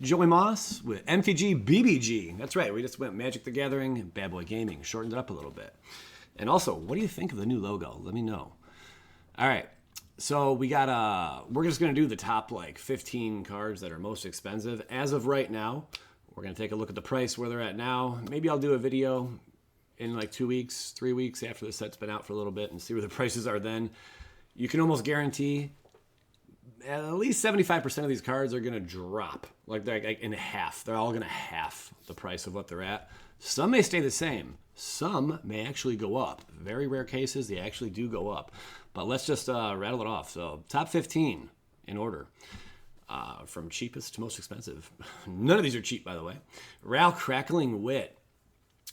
Joey Moss with MTG BBG. That's right, we just went Magic the Gathering and Bad Boy Gaming, shortened it up a little bit. And also, what do you think of the new logo? Let me know. All right, so we got we're just gonna do the top like 15 cards that are most expensive as of right now. We're gonna take a look at the price where they're at now. Maybe I'll do a video in like 2 weeks, 3 weeks after the set's been out for a little bit and see where the prices are then. You can almost guarantee at least 75% of these cards are going to drop, like in half. They're all going to half the price of what they're at. Some may stay the same. Some may actually go up. Very rare cases, they actually do go up. But let's just rattle it off. So top 15 in order. From cheapest to most expensive. None of these are cheap, by the way. Ral, Crackling Wit.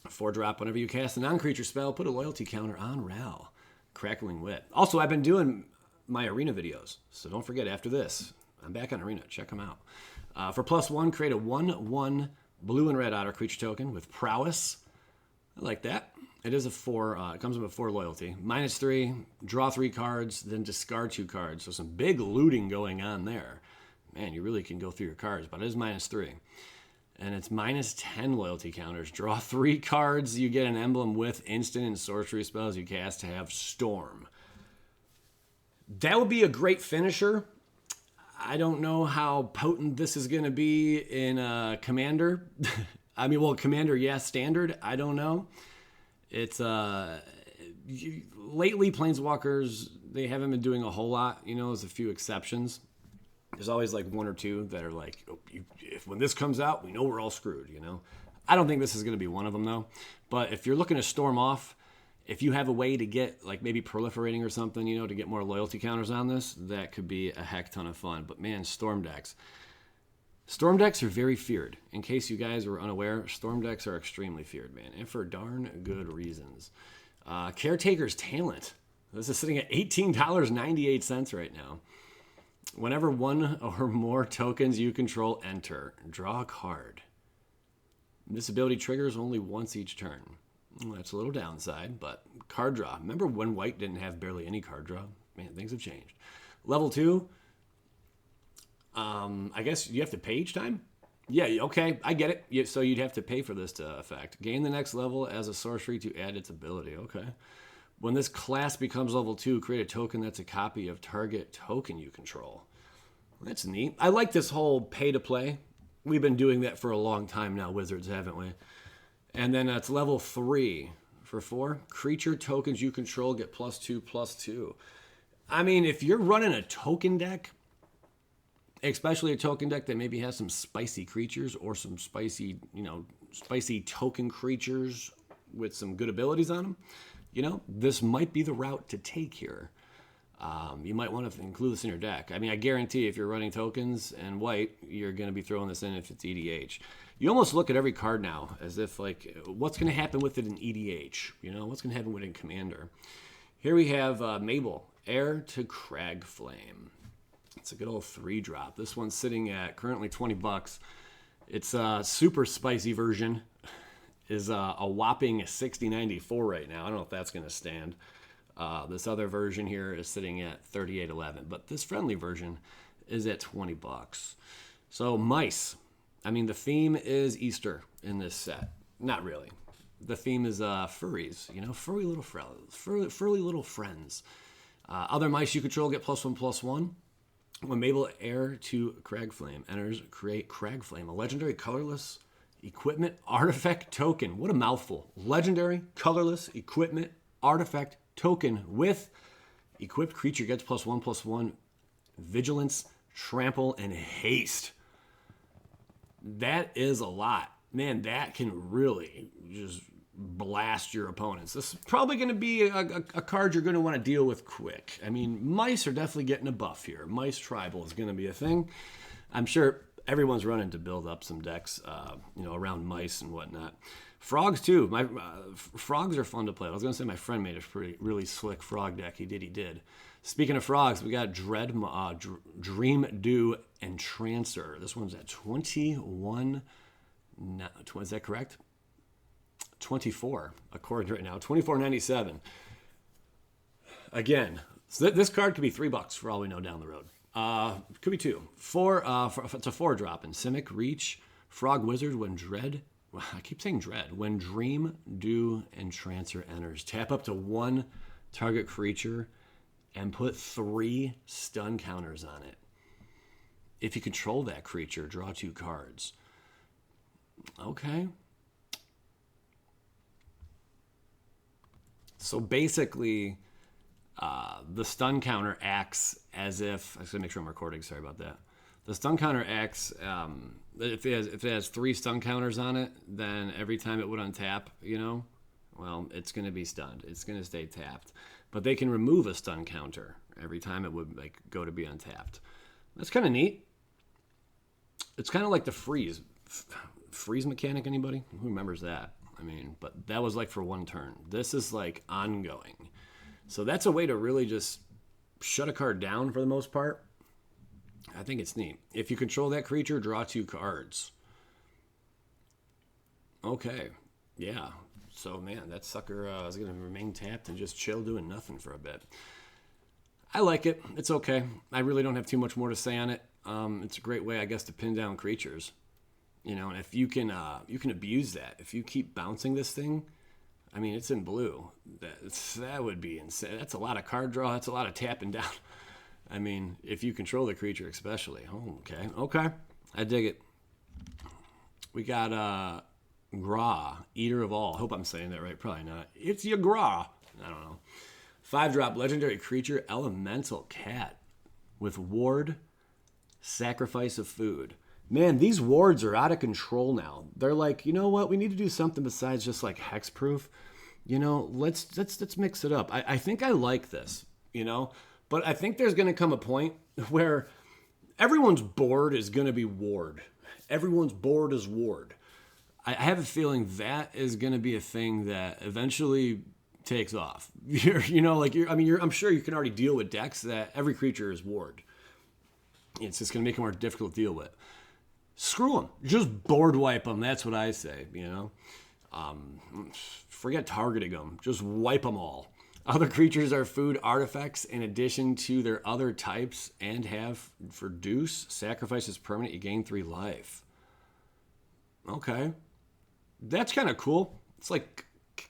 4-drop whenever you cast a non-creature spell, put a loyalty counter on Ral. Crackling Wit. Also, I've been doing my arena videos, so don't forget after this I'm back on arena. Check them out. For +1, create a 1/1 blue and red otter creature token with prowess. I like that. It is a 4. It comes with a 4 loyalty. -3, draw 3 cards, then discard 2 cards. So some big looting going on there. Man, you really can go through your cards, but it is -3. And it's -10 loyalty counters. Draw 3 cards. You get an emblem with instant and sorcery spells you cast to have Storm. That would be a great finisher. I don't know how potent this is going to be in Commander. I mean, well, Commander, yeah, Standard. I don't know. It's lately Planeswalkers, they haven't been doing a whole lot. You know, there's a few exceptions. There's always like 1 or 2 that are like, oh, if when this comes out, we know we're all screwed. You know, I don't think this is going to be one of them though. But if you're looking to storm off, if you have a way to get like maybe proliferating or something, you know, to get more loyalty counters on this, that could be a heck ton of fun. But man, Storm decks are very feared. In case you guys were unaware, Storm decks are extremely feared, man, and for darn good reasons. Caretaker's Talent. This is sitting at $18.98 right now. Whenever 1 or more tokens you control enter, draw a card. This ability triggers only once each turn. Well, that's a little downside, but card draw. Remember when white didn't have barely any card draw? Man, things have changed. Level 2, I guess you have to pay each time? Yeah, okay, I get it. So you'd have to pay for this to effect. Gain the next level as a sorcery to add its ability. Okay. When this class becomes level 2, create a token that's a copy of target token you control. That's neat. I like this whole pay to play. We've been doing that for a long time now, Wizards, haven't we? And then it's level 3 for 4. Creature tokens you control get +2/+2. I mean, if you're running a token deck, especially a token deck that maybe has some spicy creatures or some spicy, spicy token creatures with some good abilities on them, this might be the route to take here. You might want to include this in your deck. I mean, I guarantee if you're running tokens and white, you're going to be throwing this in if it's EDH. You almost look at every card now as if, like, what's going to happen with it in EDH? What's going to happen with it in Commander? Here we have Mabel, Heir to Cragflame. It's a good old 3-drop. This one's sitting at currently $20. Its super spicy version is a whopping $60.94 right now. I don't know if that's going to stand. This other version here is sitting at $38.11, but this friendly version is at $20. So mice. I mean, the theme is Easter in this set. Not really. The theme is furries. Furry little friends. Other mice you control get +1/+1. When Mabel, Heir to Cragflame enters, create Cragflame, a legendary colorless equipment artifact token. What a mouthful. Legendary colorless equipment artifact token with equipped creature gets +1/+1, vigilance, trample, and haste. That is a lot. Man, that can really just blast your opponents. This is probably going to be a card you're going to want to deal with quick. I mean, mice are definitely getting a buff here. Mice tribal is going to be a thing. I'm sure everyone's running to build up some decks, around mice and whatnot. Frogs too. Frogs are fun to play. I was going to say my friend made a really slick frog deck. He did. Speaking of frogs, we got Dreamdew Entrancer. This one's at 21. Is that correct? 24, according to right now. $24.97. Again, so this card could be $3 for all we know down the road. Could be 2. 4, it's a 4-drop in Simic Reach. Frog Wizard when Dread. I keep saying Dread. When Dreamdew Entrancer enters, tap up to 1 target creature and put 3 stun counters on it. If you control that creature, draw 2 cards. Okay. So basically, the stun counter acts as if... I should make sure I'm recording. Sorry about that. The stun counter acts... if it has 3 stun counters on it, then every time it would untap, you know, well, it's going to be stunned. It's going to stay tapped. But they can remove a stun counter every time it would like go to be untapped. That's kind of neat. It's kind of like the freeze mechanic. Anybody who remembers that? I mean, but that was like for 1 turn. This is like ongoing. So that's a way to really just shut a card down for the most part. I think it's neat. If you control that creature, draw 2 cards. Okay. Yeah. So, man, that sucker is going to remain tapped and just chill doing nothing for a bit. I like it. It's okay. I really don't have too much more to say on it. It's a great way, I guess, to pin down creatures. You know, and if you can abuse that. If you keep bouncing this thing, I mean, it's in blue. That would be insane. That's a lot of card draw. That's a lot of tapping down. I mean, if you control the creature especially. Oh, okay. Okay. I dig it. We got Gra, Eater of All. I hope I'm saying that right. Probably not. It's Ygra. I don't know. 5-drop legendary creature, Elemental Cat. With Ward, Sacrifice of Food. Man, these wards are out of control now. They're like, you know what? We need to do something besides just like hexproof. You know, let's mix it up. I think I like this, you know? But I think there's going to come a point where everyone's board is going to be Ward. Everyone's board is Ward. I have a feeling that is going to be a thing that eventually takes off. I'm sure you can already deal with decks that every creature is Ward. It's just going to make it more difficult to deal with. Screw them. Just board wipe them. That's what I say, you know. Forget targeting them. Just wipe them all. Other creatures are food artifacts in addition to their other types and have, for deuce, sacrifice is permanent. You gain 3 life. Okay. That's kind of cool. It's like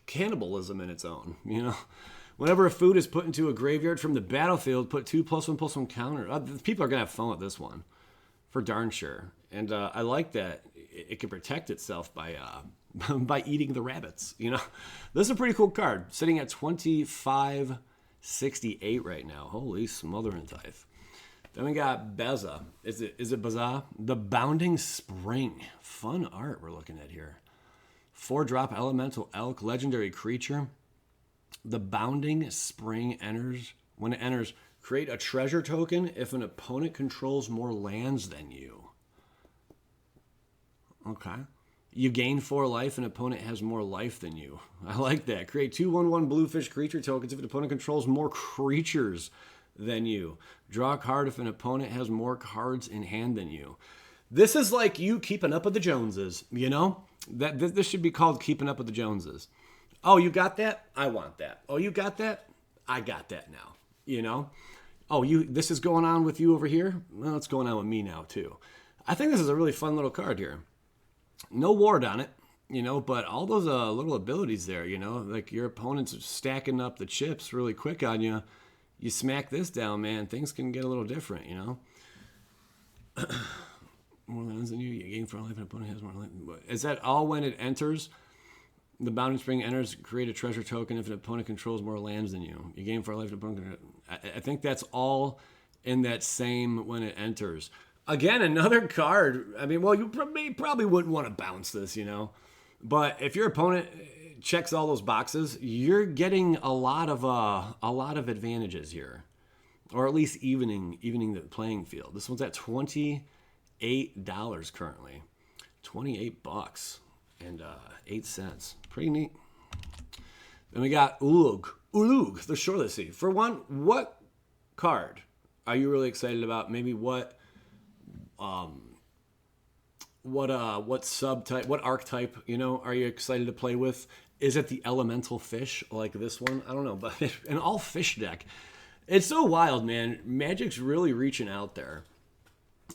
cannibalism in its own, you know. Whenever a food is put into a graveyard from the battlefield, put 2+1/+1 counter. People are going to have fun with this one, for darn sure. And I like that it can protect itself by by eating the rabbits, you know. This is a pretty cool card. Sitting at 25.68 right now. Holy smothering tithe. Then we got Beza. Is it Beza? The Bounding Spring. Fun art we're looking at here. 4-drop Elemental Elk, legendary creature. The Bounding Spring enters. When it enters, create a treasure token if an opponent controls more lands than you. Okay. You gain 4 life, and an opponent has more life than you. I like that. Create 2/1/1 bluefish creature tokens if an opponent controls more creatures than you. Draw a card if an opponent has more cards in hand than you. This is like you keeping up with the Joneses, you know? This should be called keeping up with the Joneses. Oh, you got that? I want that. Oh, you got that? I got that now, you know? Oh, this is going on with you over here? Well, it's going on with me now, too. I think this is a really fun little card here. No ward on it, you know, but all those little abilities there, you know, like your opponent's stacking up the chips really quick on you. You smack this down, man, things can get a little different, you know. More lands than you gain 4 life, and opponent has more life. Is that all when it enters? The Bounding Spring enters, create a treasure token if an opponent controls more lands than you. You gain 4 life, and opponent. I think that's all in that same when it enters. Again, another card. I mean, well, you probably wouldn't want to bounce this, you know. But if your opponent checks all those boxes, you're getting a lot of advantages here, or at least evening the playing field. This one's at $28 currently, $28 and 8 cents. Pretty neat. Then we got Eluge, the Shoreless Sea. For one, what card are you really excited about? Maybe what subtype, what archetype, you know, are you excited to play with? Is it the elemental fish like this one? I don't know, but an all fish deck. It's so wild, man. Magic's really reaching out there,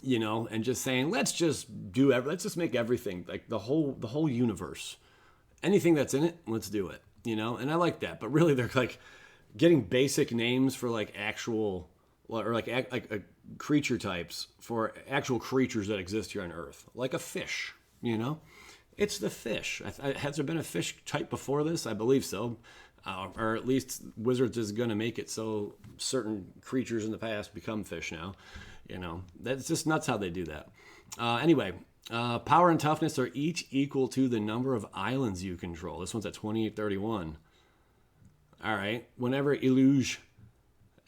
and just saying, let's just let's just make everything like the whole universe. Anything that's in it, let's do it, And I like that. But really, they're like getting basic names for like actual or like creature types for actual creatures that exist here on Earth, like a fish. It's the fish. Has there been a fish type before this? I believe so. Or at least Wizards is going to make it so certain creatures in the past become fish now. That's just nuts how they do that. Anyway, power and toughness are each equal to the number of islands you control. This one's at 2831. All right. Whenever Eluge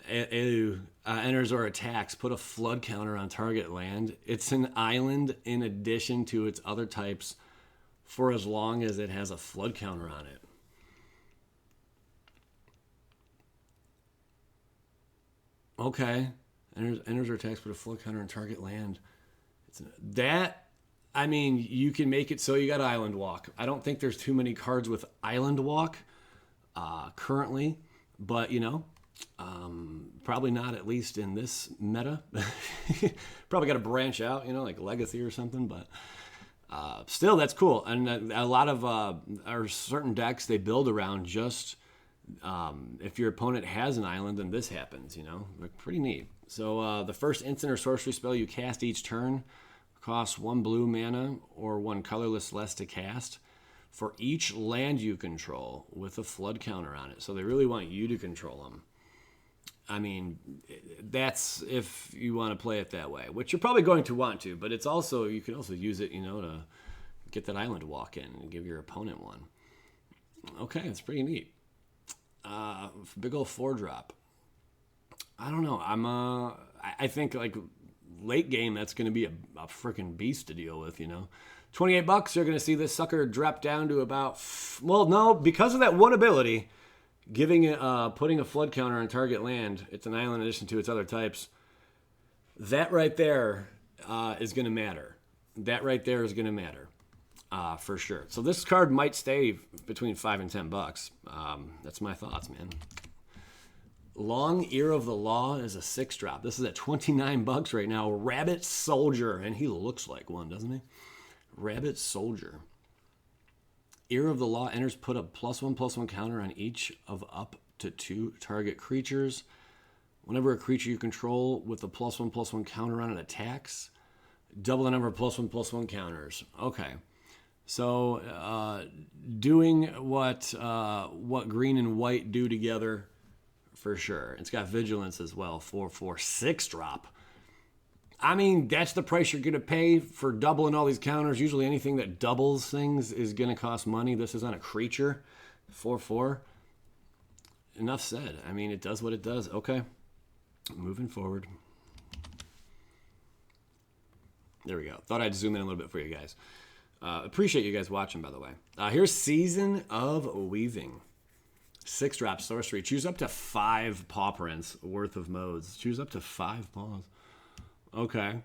enters or attacks, put a flood counter on target land. It's an island in addition to its other types for as long as it has a flood counter on it. Okay. Enters or attacks, put a flood counter on target land. You can make it so you got Island Walk. I don't think there's too many cards with Island Walk currently, but, probably not, at least in this meta. Probably got to branch out, like Legacy or something, but still, that's cool. And a lot of our certain decks, they build around just if your opponent has an island, then this happens, Like, pretty neat. So the first instant or sorcery spell you cast each turn costs 1 blue mana or 1 colorless less to cast for each land you control with a flood counter on it. So they really want you to control them. I mean, that's if you want to play it that way, which you're probably going to want to, but it's also, you can also use it, to get that island walk in and give your opponent one. Okay, it's pretty neat. Big old 4-drop. I don't know. I think like late game, that's going to be a freaking beast to deal with, $28, you're going to see this sucker drop down to about, because of that one ability, putting a flood counter on target land. It's an island in addition to its other types. That right there is going to matter. For sure. So this card might stay between $5 and $10. That's my thoughts, man. Long Ear of the Law is a 6-drop. This is at $29 right now. Rabbit Soldier, and he looks like one, doesn't he? Rabbit Soldier. Ear of the Law enters, put a +1/+1 counter on each of up to 2 target creatures. Whenever a creature you control with a +1/+1 counter on it attacks, double the number of +1/+1 counters. Okay. So doing what green and white do together, for sure. It's got Vigilance as well, 4/4, 6-drop. I mean, that's the price you're going to pay for doubling all these counters. Usually anything that doubles things is going to cost money. This is on a creature, 4/4. Enough said. I mean, it does what it does. Okay, moving forward. There we go. Thought I'd zoom in a little bit for you guys. Appreciate you guys watching, by the way. Here's Season of Weaving. 6-drop sorcery. Choose up to 5 paw prints worth of modes. Choose up to 5 paws. Okay.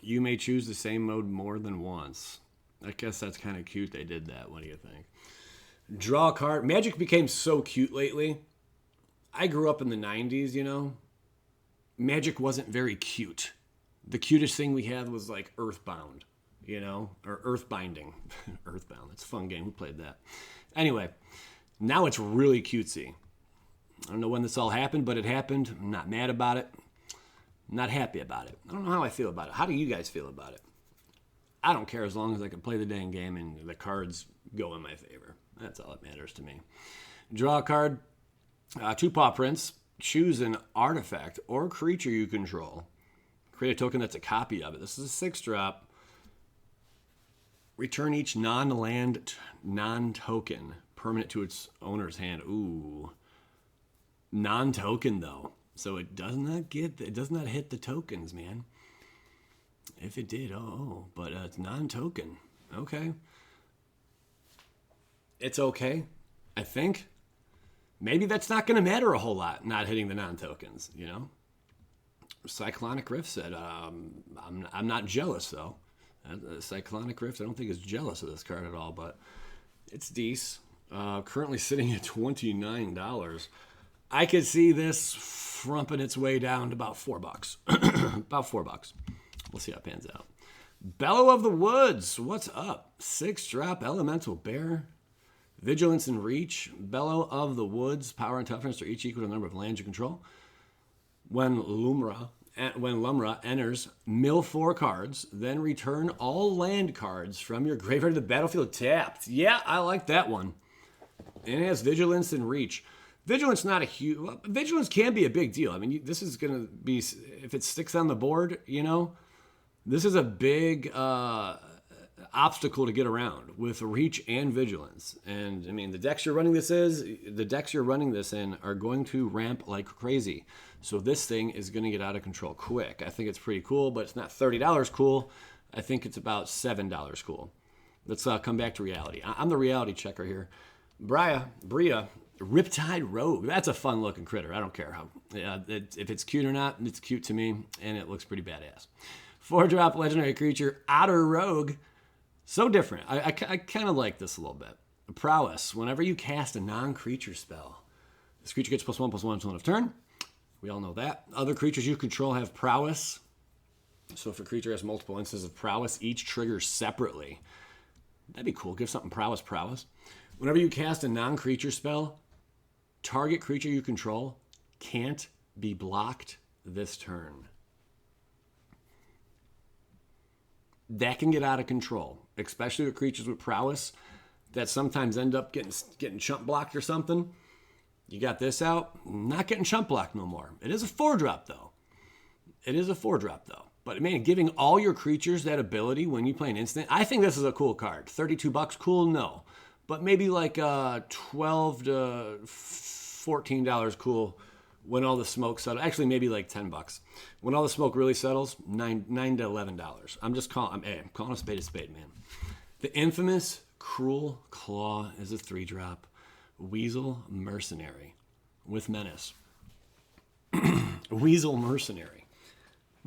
You may choose the same mode more than once. I guess that's kind of cute they did that. What do you think? Draw a card. Magic became so cute lately. I grew up in the 90s, Magic wasn't very cute. The cutest thing we had was like Earthbound, or Earthbinding. Earthbound. That's a fun game. We played that. Anyway, now it's really cutesy. I don't know when this all happened, but it happened. I'm not mad about it. I'm not happy about it. I don't know how I feel about it. How do you guys feel about it? I don't care as long as I can play the dang game and the cards go in my favor. That's all that matters to me. Draw a card. 2 paw prints. Choose an artifact or creature you control. Create a token that's a copy of it. This is a 6-drop. Return each non-land, non-token permanent to its owner's hand. Ooh. Non-token, though. So it does not hit the tokens, man. If it did, but it's non-token. Okay. It's okay, I think. Maybe that's not going to matter a whole lot, not hitting the non-tokens, Cyclonic Rift said, I'm not jealous, though. Cyclonic Rift, I don't think is jealous of this card at all, but it's decent. Currently sitting at $29. I could see this frumping its way down to about $4. About $4. We'll see how it pans out. Bellow of the Woods. What's up? 6-drop Elemental Bear. Vigilance and Reach. Bellow of the Woods. Power and toughness are each equal to the number of lands you control. When Lumra enters, mill 4 cards, then return all land cards from your graveyard to the battlefield tapped. Yeah, I like that one. And it has Vigilance and Reach. Vigilance not a huge... Vigilance can be a big deal. I mean, this is going to be... If it sticks on the board, you know, this is a big obstacle to get around with Reach and Vigilance. And, I mean, the decks you're running this in are going to ramp like crazy. So this thing is going to get out of control quick. I think it's pretty cool, but it's not $30 cool. I think it's about $7 cool. Let's come back to reality. I'm the reality checker here. Bria, Riptide Rogue. That's a fun looking critter. I don't care how if it's cute or not. It's cute to me, and it looks pretty badass. 4-drop legendary creature, Otter Rogue. So different. I kind of like this a little bit. Prowess. Whenever you cast a non-creature spell, this creature gets +1/+1 until end of turn. We all know that. Other creatures you control have prowess. So if a creature has multiple instances of prowess, each triggers separately. That'd be cool. Give something prowess. Whenever you cast a non-creature spell, target creature you control can't be blocked this turn. That can get out of control, especially with creatures with prowess that sometimes end up getting chump blocked or something. You got this out, not getting chump blocked no more. It is a 4-drop though. But man, giving all your creatures that ability when you play an instant, I think this is a cool card. $32 cool? No. But maybe like $12 to $14 cool when all the smoke settles. Actually, maybe like $10. When all the smoke really settles, $9 to $11. I'm calling a spade, man. The Infamous Cruelclaw is a 3-drop. Weasel Mercenary with Menace. Weasel Mercenary.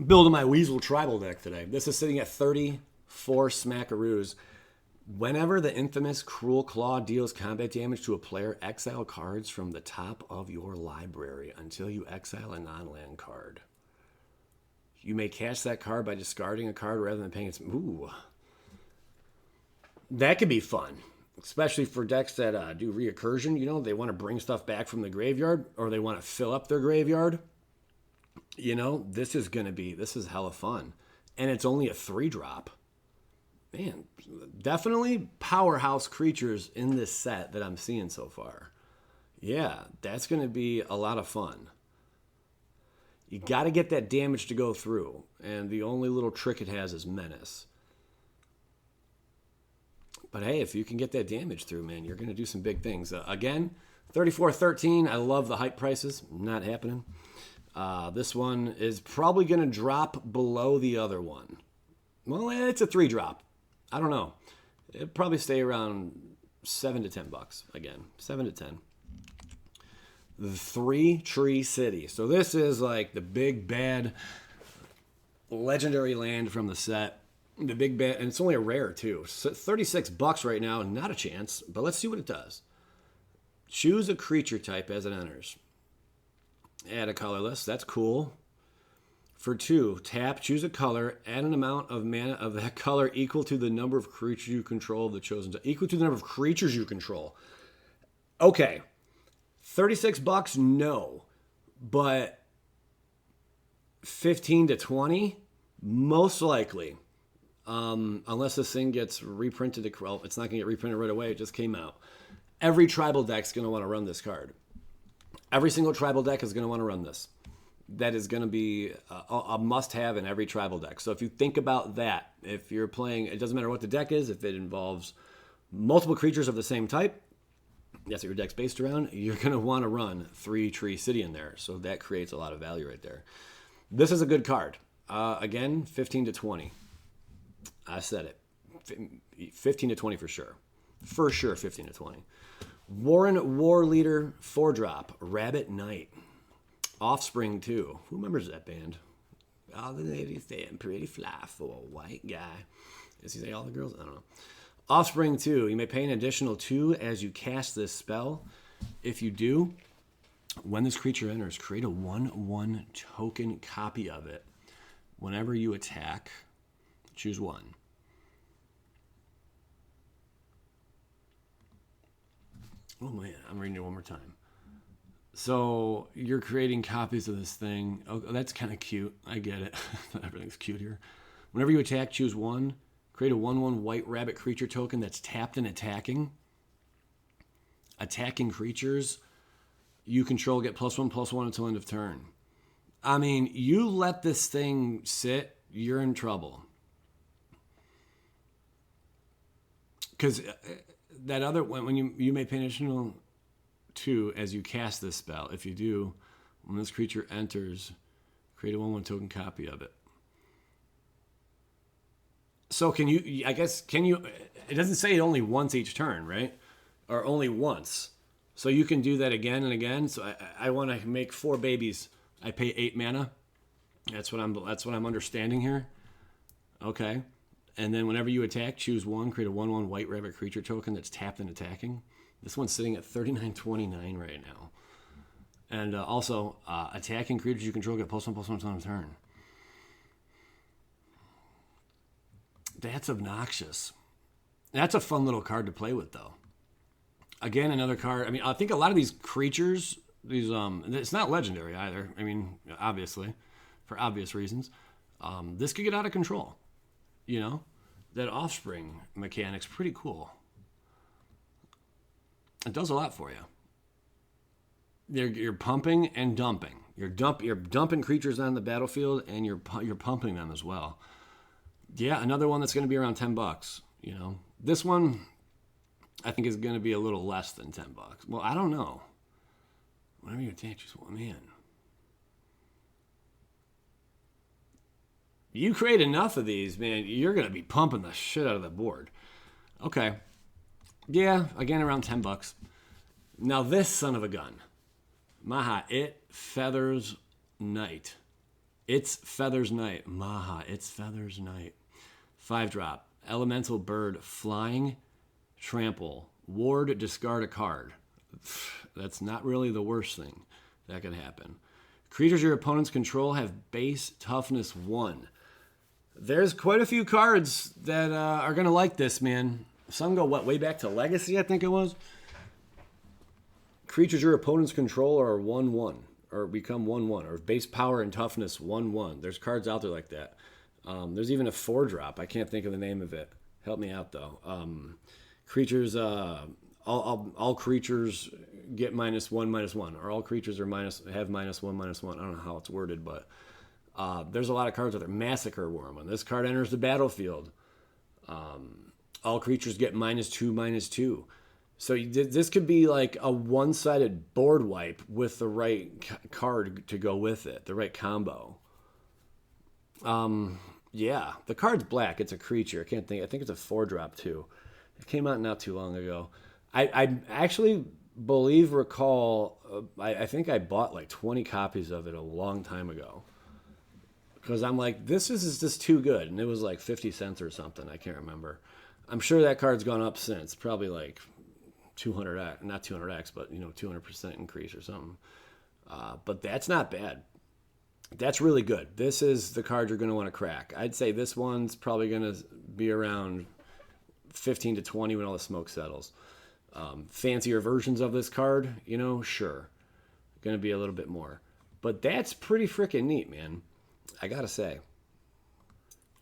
Building my Weasel tribal deck today. This is sitting at 34 smackaroos. Whenever the Infamous Cruelclaw deals combat damage to a player, exile cards from the top of your library until you exile a non-land card. You may cast that card by discarding a card rather than paying its... Ooh. That could be fun. Especially for decks that do reoccursion. You know, they want to bring stuff back from the graveyard, or they want to fill up their graveyard. You know, this is hella fun. And it's only a 3-drop. Man, definitely powerhouse creatures in this set that I'm seeing so far. Yeah, that's going to be a lot of fun. You got to get that damage to go through. And the only little trick it has is Menace. But hey, if you can get that damage through, man, you're going to do some big things. Again, $34.13. I love the hype prices. Not happening. This one is probably going to drop below the other one. Well, it's a 3-drop. I don't know. It'll probably stay around $7 to $10 again. 7 to 10. The 3-Tree City. So this is like the big bad legendary land from the set. The big bad, and it's only a rare too. So $36 right now, not a chance. But let's see what it does. Choose a creature type as it enters. Add a colorless. That's cool. For 2, tap, choose a color, add an amount of mana of that color equal to the number of creatures you control of the chosen type. Equal to the number of creatures you control. Okay. $36, no. But 15 to 20, most likely. Unless this thing gets reprinted. Well, it's not going to get reprinted right away. It just came out. Every tribal deck's going to want to run this card. Every single tribal deck is going to want to run this. That is going to be a must-have in every tribal deck. So if you think about that, if you're playing, it doesn't matter what the deck is, if it involves multiple creatures of the same type, that's what your deck's based around, you're going to want to run 3-Tree City in there. So that creates a lot of value right there. This is a good card. Again, 15 to 20. I said it. 15 to 20 for sure. For sure, 15 to 20. Warren Warleader 4-drop. Rabbit Knight. Offspring 2. Who remembers that band? All the ladies saying pretty fly for a white guy. Does he say all the girls? I don't know. Offspring 2. You may pay an additional 2 as you cast this spell. If you do, When this creature enters, create a 1/1 token copy of it. Whenever you attack, choose one. Oh man, I'm reading it one more time. So you're creating copies of this thing. Oh, that's kind of cute. I get it. Everything's cute here. Whenever you attack, choose one. Create a 1/1 white rabbit creature token that's tapped and attacking. Attacking creatures you control get +1/+1 until end of turn. I mean, you let this thing sit, you're in trouble. Because that other one, when you may pay an additional 2 as you cast this spell. If you do, when this creature enters, create a 1/1 token copy of it. So can you, I guess, can you, it doesn't say it only once each turn, right? Or only once. So you can do that again and again. So I want to make 4 babies. I pay 8 mana. That's what I'm understanding here. Okay. And then whenever you attack, choose one, create a 1/1 white rabbit creature token that's tapped and attacking. This one's sitting at 39.29 right now. And also, attacking creatures you control get +1/+1 on a turn. That's obnoxious. That's a fun little card to play with, though. Again, another card. I mean, I think a lot of these creatures, it's not legendary either. I mean, obviously, for obvious reasons. This could get out of control. You know, that offspring mechanic's pretty cool. It does a lot for you. You're pumping and dumping. You're dumping creatures on the battlefield, and you're pumping them as well. Yeah, another one that's going to be around $10. You know, this one I think is going to be a little less than $10. Well, I don't know. Whenever you attack, just one man. You create enough of these, man, you're going to be pumping the shit out of the board. Okay. Yeah, again, around $10. Now this son of a gun. Maha, it feathers night. It's feathers night. Maha, it's feathers night. 5-drop. Elemental bird, flying, trample. Ward, discard a card. That's not really the worst thing that could happen. Creatures your opponents control have base toughness 1. There's quite a few cards that are going to like this, man. Some go, way back to Legacy, I think it was. Creatures your opponents control are 1/1, or become 1/1, or base power and toughness 1/1. There's cards out there like that. There's even a 4-drop. I can't think of the name of it. Help me out, though. Creatures, all creatures get -1/-1, or all creatures are have -1/-1. I don't know how it's worded, but there's a lot of cards out there. Massacre Worm. When this card enters the battlefield, all creatures get -2/-2. So this could be like a one-sided board wipe with the right card to go with it, the right combo. Yeah, the card's black. It's a creature. I think it's a 4-drop too. It came out not too long ago. I actually recall. I think I bought like 20 copies of it a long time ago. Because I'm like, this is just too good. And it was like 50 cents or something. I can't remember. I'm sure that card's gone up since. Probably like 200x, not 200x, but 200% increase or something. But that's not bad. That's really good. This is the card you're going to want to crack. I'd say this one's probably going to be around 15 to 20 when all the smoke settles. Fancier versions of this card, sure. Going to be a little bit more. But that's pretty freaking neat, man. I got to say.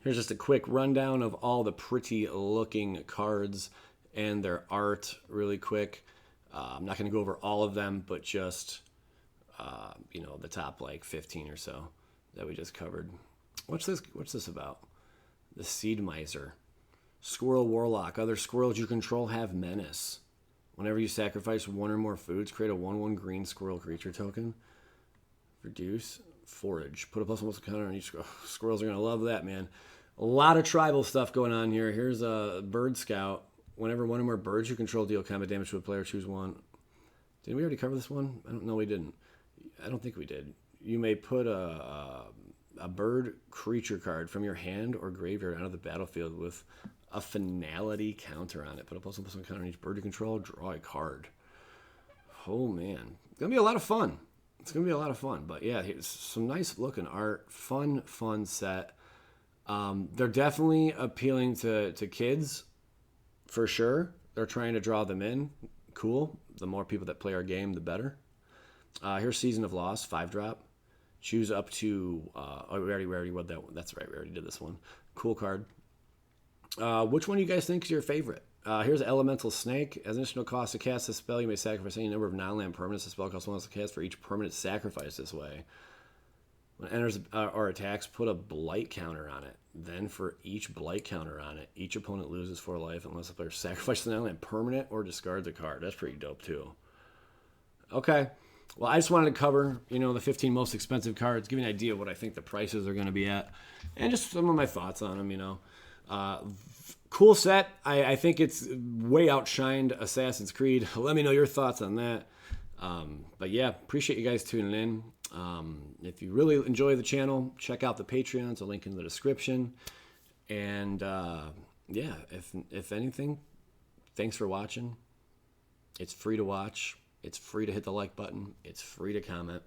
Here's just a quick rundown of all the pretty looking cards and their art really quick. I'm not going to go over all of them, but just, the top like 15 or so that we just covered. What's this about? The Seed Miser. Squirrel Warlock. Other squirrels you control have menace. Whenever you sacrifice one or more foods, create a 1/1 green squirrel creature token. Reduce. Forage. Put a +1 counter on each squirrel. Squirrels are going to love that, man. A lot of tribal stuff going on here. Here's a Bird Scout. Whenever one or more birds you control deal combat damage to a player, choose one. Did we already cover this one? I don't know. We didn't. I don't think we did. You may put a bird creature card from your hand or graveyard onto the battlefield with a finality counter on it. Put a +1 counter on each bird you control. Draw a card. Oh, man. gonna be a lot of fun. It's gonna be a lot of fun. But yeah, here's some nice looking art. Fun set. They're definitely appealing to kids, for sure. They're trying to draw them in. Cool. The more people that play our game, the better. Here's Season of Loss, 5-drop. Choose up to. We already read that one. That's right. We already did this one. Cool card. Which one do you guys think is your favorite? Here's Elemental Snake. As an additional cost to cast this spell, you may sacrifice any number of non-land permanents. The spell costs 1 less to cast for each permanent sacrifice this way. When it enters or attacks, put a blight counter on it. Then for each blight counter on it, each opponent loses 4 life unless the player sacrifices the non-land permanent or discards a card. That's pretty dope too. Okay. Well, I just wanted to cover, the 15 most expensive cards, give you an idea of what I think the prices are going to be at, and just some of my thoughts on them, Cool set. I think it's way outshined Assassin's Creed. Let me know your thoughts on that. But yeah, appreciate you guys tuning in. If you really enjoy the channel, check out the Patreon. It's a link in the description. And yeah, if anything, thanks for watching. It's free to watch. It's free to hit the like button. It's free to comment.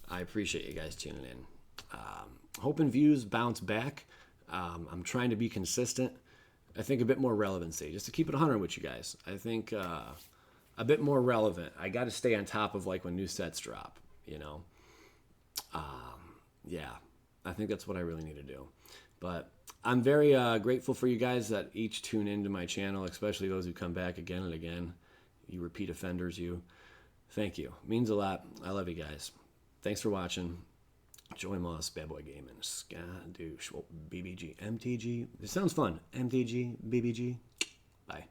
I appreciate you guys tuning in. Hoping views bounce back. I'm trying to be consistent. I think a bit more relevancy, just to keep it 100 with you guys. I think a bit more relevant. I got to stay on top of when new sets drop, Yeah, I think that's what I really need to do. But I'm very grateful for you guys that each tune into my channel, especially those who come back again and again. You repeat offenders, you. Thank you. Means a lot. I love you guys. Thanks for watching. Joy Moss, Bad Boy Gaming, Skadoosh, BBG, MTG. This sounds fun. MTG, BBG. Bye.